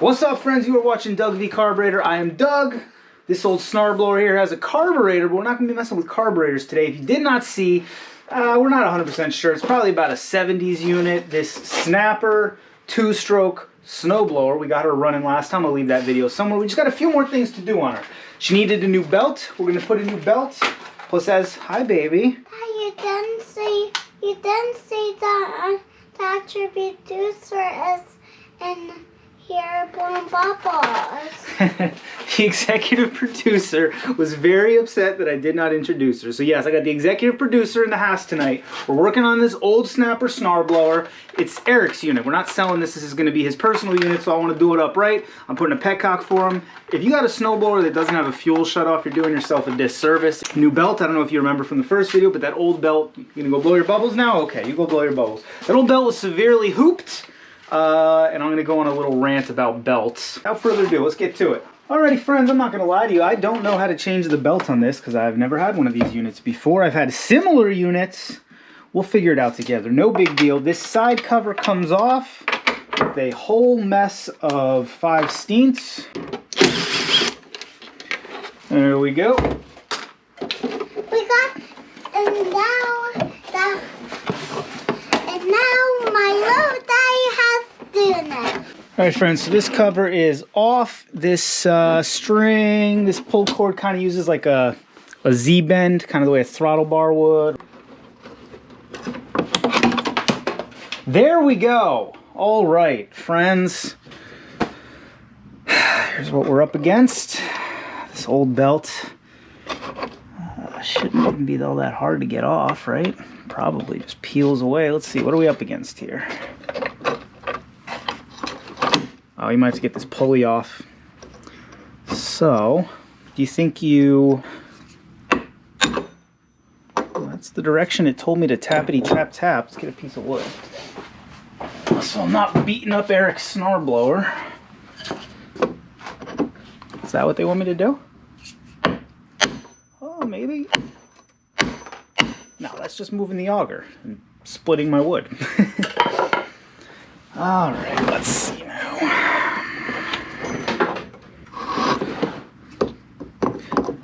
What's up, friends? You are watching Doug v Carburetor. I am Doug. This old Snowblower here has a carburetor, but we're not going to be messing with carburetors today. If you did not see, we're not 100% sure. It's probably about a 70s unit. This Snapper 2-stroke Snowblower. We got her running last time. I'll leave that video somewhere. We just got a few more things to do on her. She needed a new belt. We're going to put a new belt. Plus, as hi, baby. You didn't say that the producer is in here blowing bubbles. The executive producer was very upset that I did not introduce her. So yes, I got the executive producer in the house tonight. We're working on this old Snapper Snowblower. It's Eric's unit. We're not selling this. This is going to be his personal unit, so I want to do it up right. I'm putting a petcock for him. If you got a snowblower that doesn't have a fuel shutoff, you're doing yourself a disservice. New belt, I don't know if you remember from the first video, but that old belt, you gonna go blow your bubbles now? Okay, you go blow your bubbles. That old belt was severely hooped. And I'm going to go on a little rant about belts. Without further ado, let's get to it. Alrighty, friends, I'm not going to lie to you. I don't know how to change the belt on this because I've never had one of these units before. I've had similar units. We'll figure it out together. No big deal. This side cover comes off with a whole mess of 5/16. There we go. And now my little daddy has done it. Alright, friends, so this cover is off. This string, this pull cord kind of uses like a Z-bend, kind of the way a throttle bar would. There we go. Alright, friends. Here's what we're up against. This old belt. Shouldn't even be all that hard to get off, right? Probably just peels away. Let's see, what are we up against here? Oh, you might have to get this pulley off. So, do you think you... Well, that's the direction it told me to tappity tap tap. Let's get a piece of wood. So I'm not beating up Eric's Snowblower. Is that what they want me to do? Oh, maybe. No, that's just moving the auger and splitting my wood. Alright, let's see now.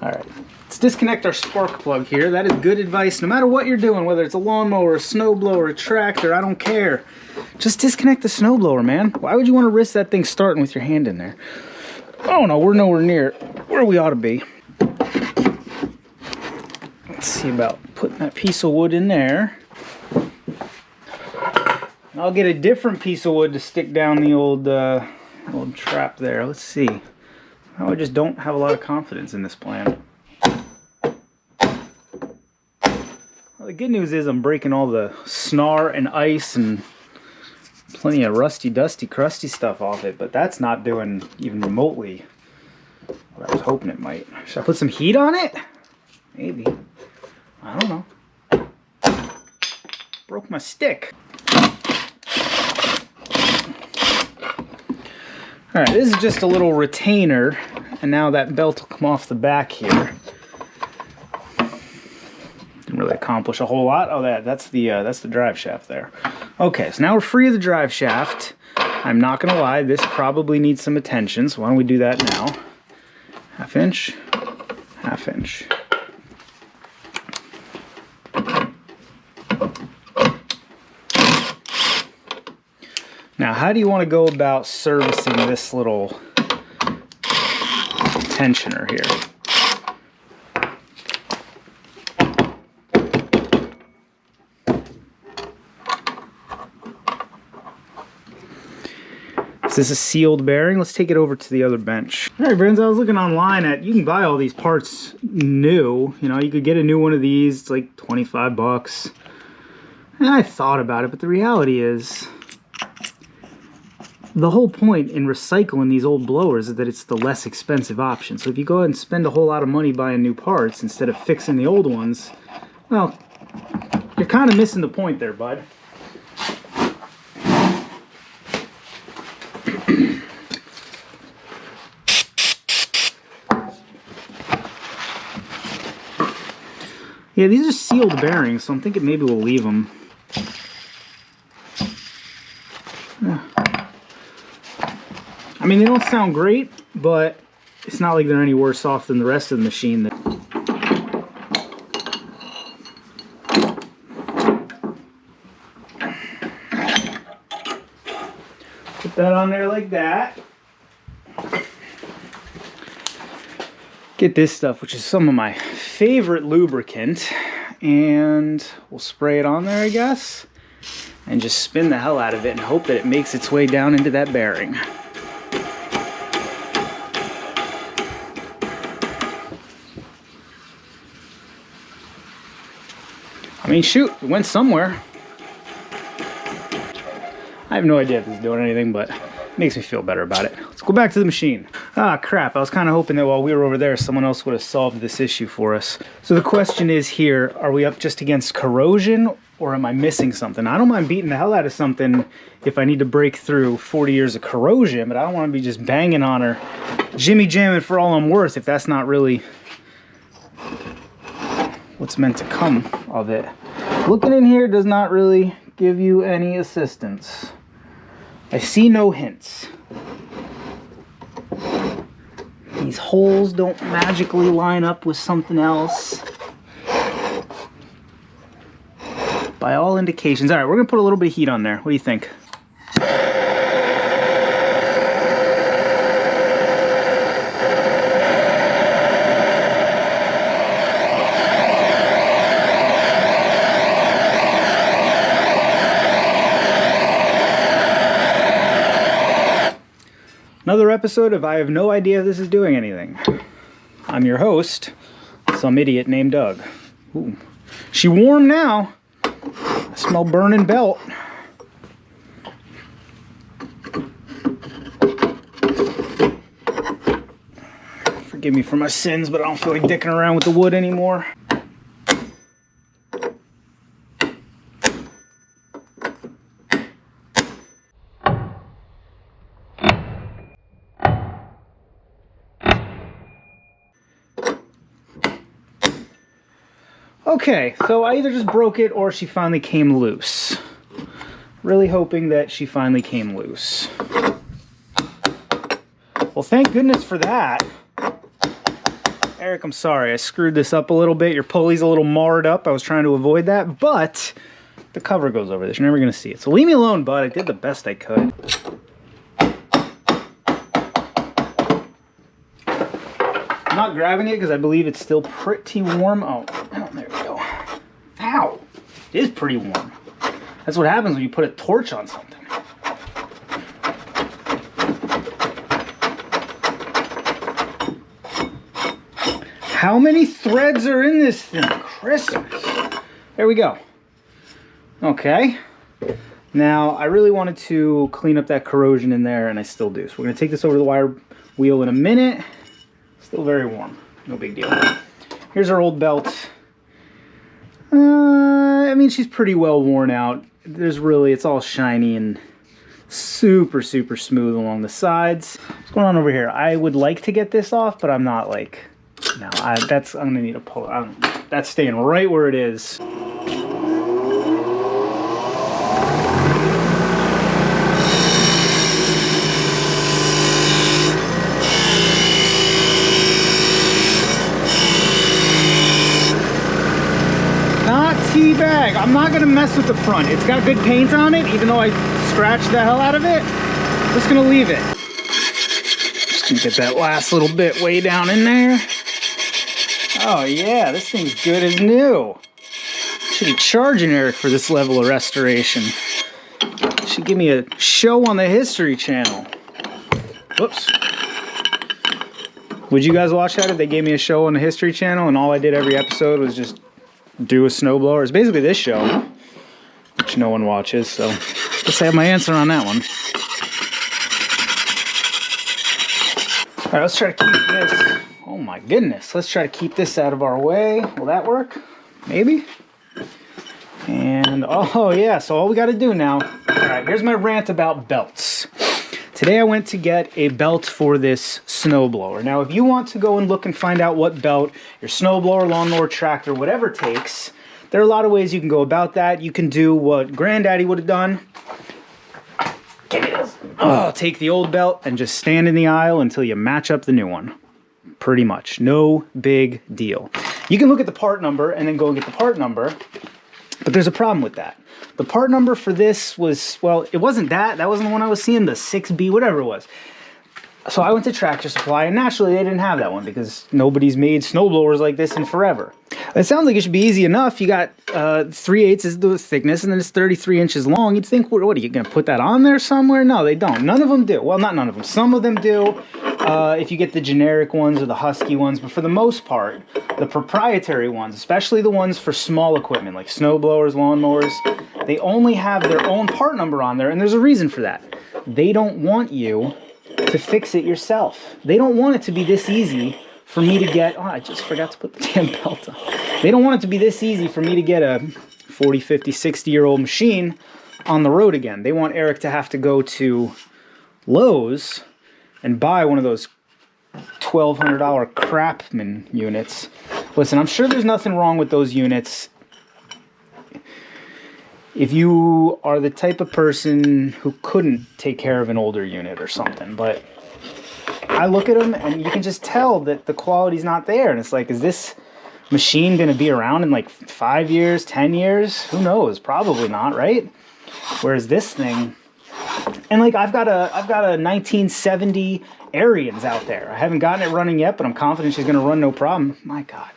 Alright, let's disconnect our spark plug here. That is good advice. No matter what you're doing, whether it's a lawnmower, a snowblower, a tractor, I don't care. Just disconnect the snowblower, man. Why would you want to risk that thing starting with your hand in there? Oh no, we're nowhere near where we ought to be. Let's see about putting that piece of wood in there. I'll get a different piece of wood to stick down the old trap there. Let's see. Now I just don't have a lot of confidence in this plan. Well, the good news is I'm breaking all the snar and ice and plenty of rusty, dusty, crusty stuff off it, but that's not doing even remotely what I was hoping it might. Should I put some heat on it? Maybe. I don't know. Broke my stick. Alright, this is just a little retainer, and now that belt will come off the back here. Didn't really accomplish a whole lot. Oh, that's the drive shaft there. Okay, so now we're free of the drive shaft. I'm not gonna lie, this probably needs some attention, so why don't we do that now? Half inch, half inch. Now, how do you want to go about servicing this little tensioner here? Is this a sealed bearing? Let's take it over to the other bench. All right, friends, I was looking online at, you can buy all these parts new. You know, you could get a new one of these. It's like 25 bucks. And I thought about it, but the reality is, the whole point in recycling these old blowers is that it's the less expensive option. So if you go ahead and spend a whole lot of money buying new parts instead of fixing the old ones, well, you're kind of missing the point there, bud. Yeah, these are sealed bearings, so I'm thinking maybe we'll leave them. Yeah. I mean, they don't sound great, but it's not like they're any worse off than the rest of the machine. Put that on there like that. Get this stuff, which is some of my favorite lubricant, and we'll spray it on there, I guess, and just spin the hell out of it and hope that it makes its way down into that bearing. I mean, shoot, it went somewhere. I have no idea if this is doing anything, but it makes me feel better about it. Let's go back to the machine. Ah, crap. I was kind of hoping that while we were over there, someone else would have solved this issue for us. So the question is here, are we up just against corrosion, or am I missing something? I don't mind beating the hell out of something if I need to break through 40 years of corrosion, but I don't want to be just banging on her, jimmy jamming for all I'm worth if that's not really what's meant to come of it. Looking in here does not really give you any assistance. I see no hints. These holes don't magically line up with something else. By all indications. All right, we're gonna put a little bit of heat on there. What do you think? Another episode of I have no idea if this is doing anything. I'm your host, some idiot named Doug. Ooh. She warm now. I smell burning belt. Forgive me for my sins, but I don't feel like dicking around with the wood anymore. Okay, so I either just broke it or she finally came loose. Really hoping that she finally came loose. Well, thank goodness for that. Eric, I'm sorry, I screwed this up a little bit. Your pulley's a little marred up. I was trying to avoid that, but the cover goes over this. You're never gonna see it. So leave me alone, bud. I did the best I could. I'm not grabbing it because I believe it's still pretty warm. Oh, there we go. Ow! It is pretty warm. That's what happens when you put a torch on something. How many threads are in this thing? Christmas. There we go. Okay. Now, I really wanted to clean up that corrosion in there, and I still do. So we're going to take this over the wire wheel in a minute. Still very warm. No big deal. Here's our old belt. I mean, she's pretty well worn out. It's all shiny and super, super smooth along the sides. What's going on over here? I would like to get this off, but I'm not like, no, I'm gonna need a pull. That's staying right where it is. Teabag. I'm not gonna mess with the front. It's got good paint on it, even though I scratched the hell out of it. I'm just gonna leave it. Just gonna get that last little bit way down in there. Oh yeah, this thing's good as new. Should be charging Eric for this level of restoration. Should give me a show on the History Channel. Whoops. Would you guys watch that if they gave me a show on the History Channel and all I did every episode was just do a snowblower? It's basically this show, which no one watches, so I guess I have my answer on that one. Alright, let's try to keep this. Oh my goodness, let's try to keep this out of our way. Will that work? Maybe? And oh yeah, so all we got to do now. Alright, here's my rant about belts. Today I went to get a belt for this snowblower. Now if you want to go and look and find out what belt your snowblower, lawnmower, tractor, whatever takes, there are a lot of ways you can go about that. You can do what Granddaddy would have done. Give me this. Oh, take the old belt and just stand in the aisle until you match up the new one. Pretty much. No big deal. You can look at the part number and then go get the part number, but there's a problem with that. The part number for this was, well, it wasn't that. That wasn't the one I was seeing, the 6B, whatever it was. So I went to Tractor Supply, and naturally they didn't have that one because nobody's made snowblowers like this in forever. It sounds like it should be easy enough. You got 3/8 is the thickness, and then it's 33 inches long. You'd think, what are you going to put that on there somewhere? No, they don't. None of them do. Well, not none of them. Some of them do if you get the generic ones or the Husky ones, but for the most part, the proprietary ones, especially the ones for small equipment like snowblowers, lawnmowers, they only have their own part number on there, and there's a reason for that. They don't want you to fix it yourself. They don't want it to be this easy for me to get, oh, I just forgot to put the damn belt on. They don't want it to be this easy for me to get a 40, 50, 60-year-old machine on the road again. They want Eric to have to go to Lowe's and buy one of those $1,200 Craftsman units. Listen, I'm sure there's nothing wrong with those units if you are the type of person who couldn't take care of an older unit or something, but I look at them and you can just tell that the quality's not there, and it's like, is this machine going to be around in like 5 years, 10 years? Who knows? Probably not, right? Whereas this thing, and like I've got a 1970 Arians out there. I haven't gotten it running yet, but I'm confident she's going to run no problem. My God.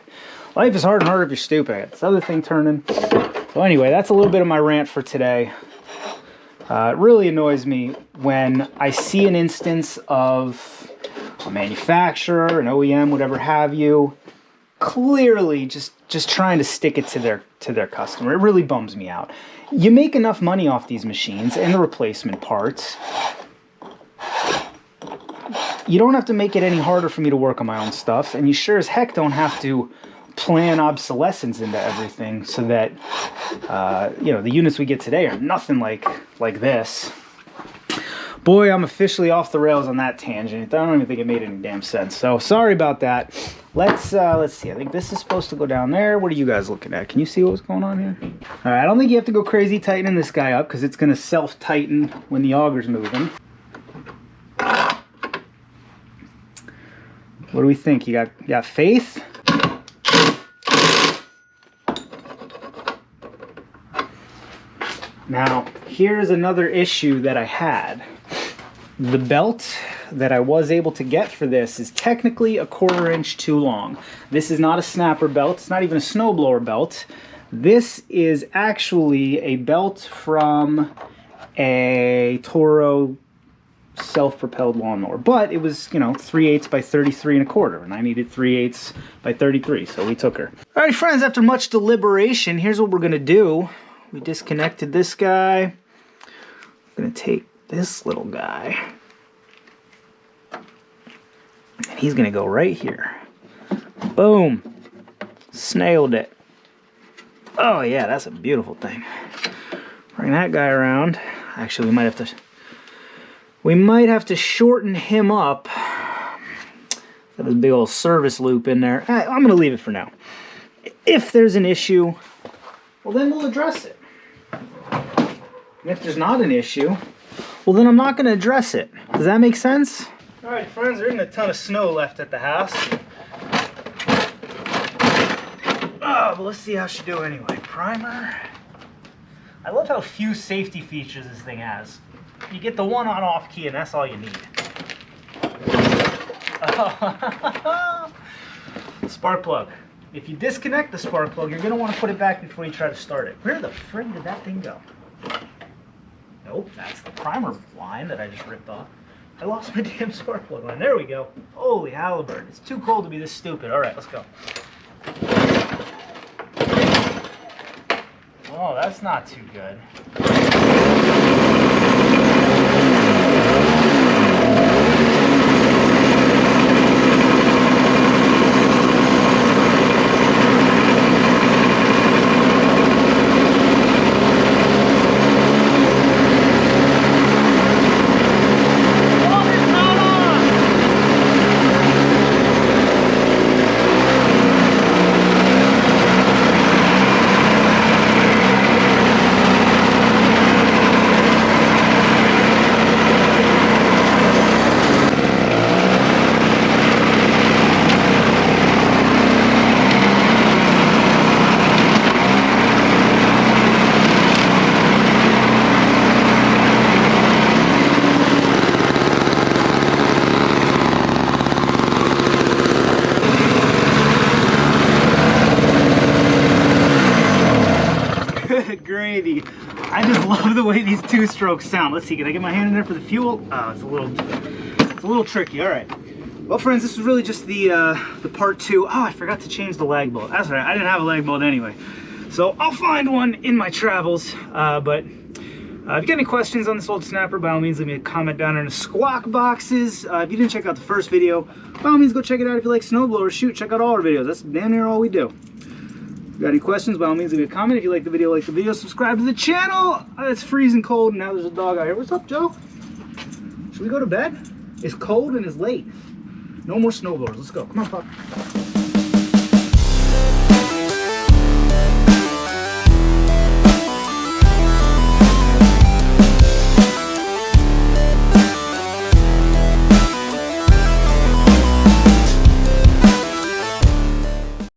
Life is hard and harder if you're stupid. I got this other thing turning. So anyway, that's a little bit of my rant for today. It really annoys me when I see an instance of a manufacturer, an OEM, whatever have you, clearly just trying to stick it to their customer. It really bums me out. You make enough money off these machines and the replacement parts. You don't have to make it any harder for me to work on my own stuff, and you sure as heck don't have to plan obsolescence into everything so that the units we get today are nothing like this. Boy, I'm officially off the rails on that tangent. I don't even think it made any damn sense. So sorry about that. Let's see. I think this is supposed to go down there. What are you guys looking at? Can you see what's going on here? All right, I don't think you have to go crazy tightening this guy up because it's going to self-tighten when the auger's moving. What do we think? You got faith? Now, here's another issue that I had. The belt that I was able to get for this is technically a 1/4 inch too long. This is not a snapper belt. It's not even a snowblower belt. This is actually a belt from a Toro self-propelled lawnmower. But it was, 3/8 by 33 1/4, and I needed 3/8 by 33, so we took her. All right, friends, after much deliberation, here's what we're going to do. We disconnected this guy. I'm going to take this little guy, and he's going to go right here. Boom. Snailed it. Oh, yeah, that's a beautiful thing. Bring that guy around. Actually, we might have to shorten him up. Got this big old service loop in there. I'm going to leave it for now. If there's an issue, well, then we'll address it. And if there's not an issue, well, then I'm not going to address it. Does that make sense? All right, friends, there isn't a ton of snow left at the house. Oh, but let's see how she do anyway. Primer. I love how few safety features this thing has. You get the one on-off key, and that's all you need. Spark plug. If you disconnect the spark plug, you're going to want to put it back before you try to start it. Where the frig did that thing go? Nope, that's the primer line that I just ripped off. I lost my damn spark plug line. There we go. Holy halibut. It's too cold to be this stupid. All right, let's go. Oh, that's not too good. way I just love the way these two-strokes sound. Let's see, can I get my hand in there for the fuel? Oh, it's a little tricky. All right. Well, friends, this was really just the part 2. Oh, I forgot to change the lag bolt. That's all right. I didn't have a lag bolt anyway. So I'll find one in my travels. But if you got any questions on this old snapper, by all means, leave me a comment down in the squawk boxes. If you didn't check out the first video, by all means, go check it out. If you like snowblowers, shoot, check out all our videos. That's damn near all we do. If you got any questions, by all means, leave me a comment. If you like the video, subscribe to the channel. It's freezing cold, and now there's a dog out here. What's up, Joe? Should we go to bed? It's cold and it's late. No more snowblowers. Let's go. Come on, pup.